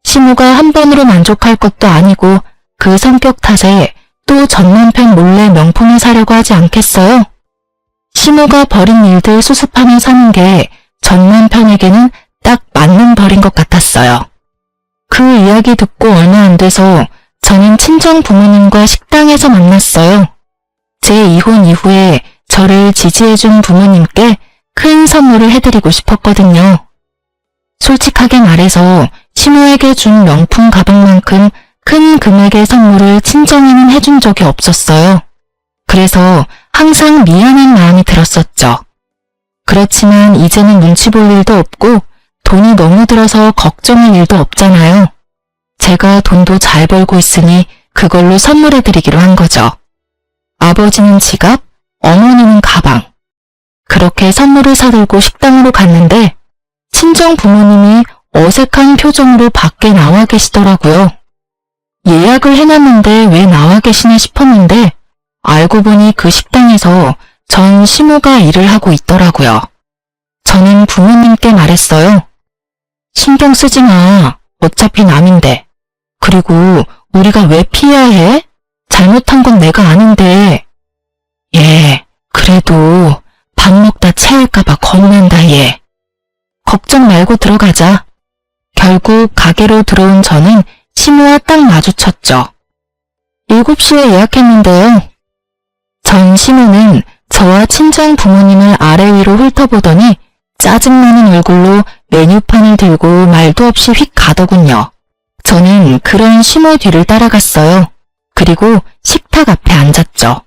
시모가 한 번으로 만족할 것도 아니고 그 성격 탓에 또 전 남편 몰래 명품을 사려고 하지 않겠어요? 시모가 벌인 일들 수습하며 사는 게 전 남편에게는 딱 맞는 벌인 것 같았어요. 그 이야기 듣고 얼마 안 돼서 저는 친정 부모님과 식당에서 만났어요. 제 이혼 이후에 저를 지지해준 부모님께 큰 선물을 해드리고 싶었거든요. 솔직하게 말해서 시모에게 준 명품 가방만큼 큰 금액의 선물을 친정에는 해준 적이 없었어요. 그래서 항상 미안한 마음이 들었었죠. 그렇지만 이제는 눈치 볼 일도 없고 돈이 너무 들어서 걱정할 일도 없잖아요. 제가 돈도 잘 벌고 있으니 그걸로 선물해드리기로 한 거죠. 아버지는 지갑, 어머니는 가방. 그렇게 선물을 사들고 식당으로 갔는데 친정 부모님이 어색한 표정으로 밖에 나와 계시더라고요. 예약을 해놨는데 왜 나와 계시나 싶었는데 알고 보니 그 식당에서 전 시모가 일을 하고 있더라고요. 저는 부모님께 말했어요. 신경 쓰지 마. 어차피 남인데. 그리고 우리가 왜 피해야 해? 잘못한 건 내가 아는데. 얘, 그래도 밥 먹다 체할까봐 겁난다 얘. 걱정 말고 들어가자. 결국 가게로 들어온 저는 시모와 딱 마주쳤죠. 7시에 예약했는데요. 전 시모는 저와 친정 부모님을 아래 위로 훑어보더니 짜증나는 얼굴로 메뉴판을 들고 말도 없이 휙 가더군요. 저는 그런 시모 뒤를 따라갔어요. 그리고 식탁 앞에 앉았죠.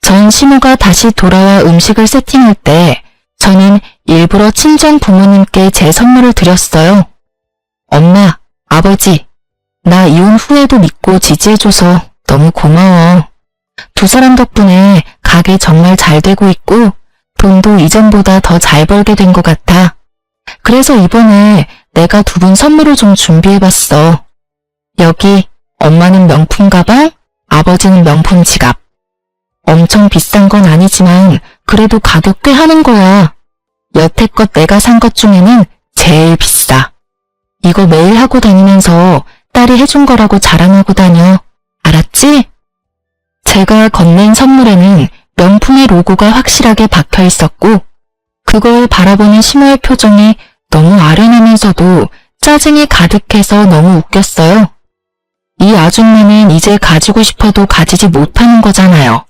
전 시모가 다시 돌아와 음식을 세팅할 때 저는 일부러 친정 부모님께 제 선물을 드렸어요. 엄마, 아버지, 나 이혼 후에도 믿고 지지해줘서 너무 고마워. 두 사람 덕분에 가게 정말 잘 되고 있고 돈도 이전보다 더 잘 벌게 된 것 같아. 그래서 이번에 내가 두 분 선물을 좀 준비해봤어. 여기 엄마는 명품 가방, 아버지는 명품 지갑. 엄청 비싼 건 아니지만 그래도 가격 꽤 하는 거야. 여태껏 내가 산 것 중에는 제일 비싸. 이거 매일 하고 다니면서 딸이 해준 거라고 자랑하고 다녀. 알았지? 제가 건넨 선물에는 명품의 로고가 확실하게 박혀 있었고 그걸 바라보는 시모의 표정이 너무 아련하면서도 짜증이 가득해서 너무 웃겼어요. 이 아줌마는 이제 가지고 싶어도 가지지 못하는 거잖아요.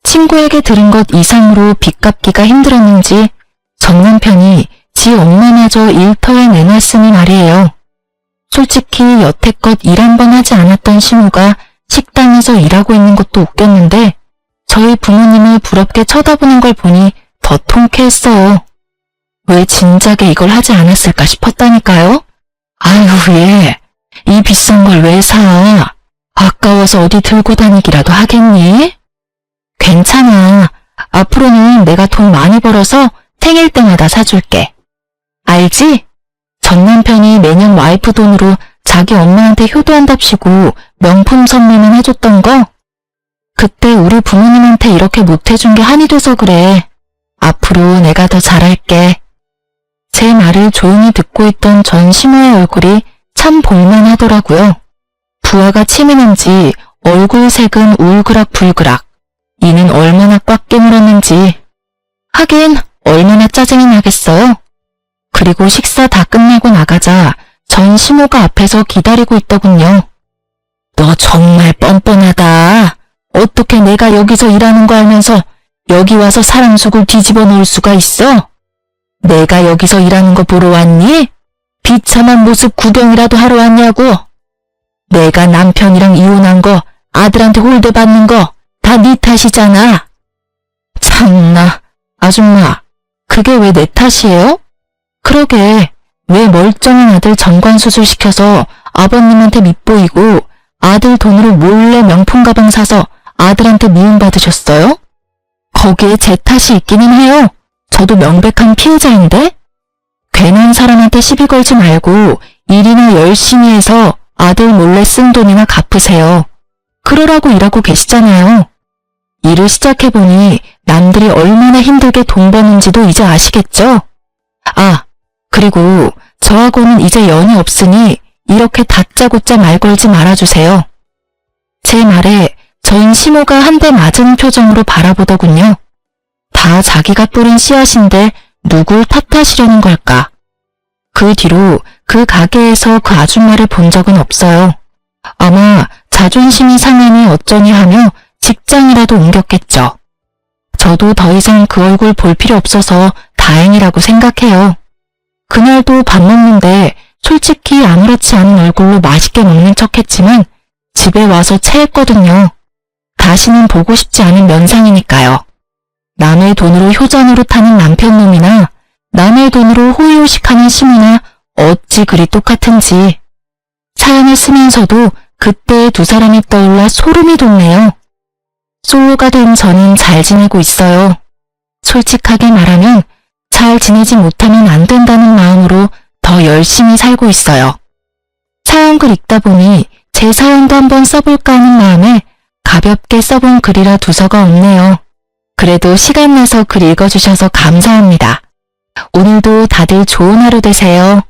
친구에게 들은 것 이상으로 빚 갚기가 힘들었는지 전 남편이 지 엄마마저 일터에 내놨으니 말이에요. 솔직히 여태껏 일 한 번 하지 않았던 시모가 식당에서 일하고 있는 것도 웃겼는데 저희 부모님을 부럽게 쳐다보는 걸 보니 더 통쾌했어요. 왜 진작에 이걸 하지 않았을까 싶었다니까요. 아유 얘, 이 비싼 걸 왜 사? 아까워서 어디 들고 다니기라도 하겠니? 괜찮아. 앞으로는 내가 돈 많이 벌어서 생일 때마다 사줄게. 알지? 전 남편이 매년 와이프 돈으로 자기 엄마한테 효도한답시고 명품 선물만 해줬던 거? 그때 우리 부모님한테 이렇게 못해준 게 한이 돼서 그래. 앞으로 내가 더 잘할게. 제 말을 조용히 듣고 있던 전 시모의 얼굴이 참 볼만하더라고요. 부하가 치밀한지 얼굴 색은 울그락불그락. 이는 얼마나 꽉 깨물었는지. 하긴 얼마나 짜증이 나겠어요. 그리고 식사 다 끝나고 나가자 전 시모가 앞에서 기다리고 있더군요. 너 정말 뻔뻔하다. 어떻게 내가 여기서 일하는 거 알면서 여기 와서 사람 속을 뒤집어 놓을 수가 있어? 내가 여기서 일하는 거 보러 왔니? 비참한 모습 구경이라도 하러 왔냐고? 내가 남편이랑 이혼한 거, 아들한테 홀대받는 거 다 네 탓이잖아. 참나, 아줌마, 그게 왜 내 탓이에요? 그러게, 왜 멀쩡한 아들 정관수술 시켜서 아버님한테 밉보이고 아들 돈으로 몰래 명품 가방 사서 아들한테 미움받으셨어요? 거기에 제 탓이 있기는 해요. 저도 명백한 피해자인데? 괜한 사람한테 시비 걸지 말고 일이나 열심히 해서 아들 몰래 쓴 돈이나 갚으세요. 그러라고 일하고 계시잖아요. 일을 시작해보니 남들이 얼마나 힘들게 돈 버는지도 이제 아시겠죠? 아, 그리고 저하고는 이제 연이 없으니 이렇게 다짜고짜 말 걸지 말아주세요. 제 말에 저인 시모가 한 대 맞은 표정으로 바라보더군요. 다 자기가 뿌린 씨앗인데 누굴 탓하시려는 걸까? 그 뒤로 그 가게에서 그 아줌마를 본 적은 없어요. 아마 자존심이 상하니 어쩌니 하며 직장이라도 옮겼겠죠. 저도 더 이상 그 얼굴 볼 필요 없어서 다행이라고 생각해요. 그날도 밥 먹는데 솔직히 아무렇지 않은 얼굴로 맛있게 먹는 척했지만 집에 와서 체했거든요. 다시는 보고 싶지 않은 면상이니까요. 남의 돈으로 효자 노릇하는 남편놈이나 남의 돈으로 호의호식하는 시모나 어찌 그리 똑같은지. 사연을 쓰면서도 그때의 두 사람이 떠올라 소름이 돋네요. 솔로가 된 저는 잘 지내고 있어요. 솔직하게 말하면 잘 지내지 못하면 안 된다는 마음으로 더 열심히 살고 있어요. 사연글 읽다 보니 제 사연도 한번 써볼까 하는 마음에 가볍게 써본 글이라 두서가 없네요. 그래도 시간 내서 글 읽어주셔서 감사합니다. 오늘도 다들 좋은 하루 되세요.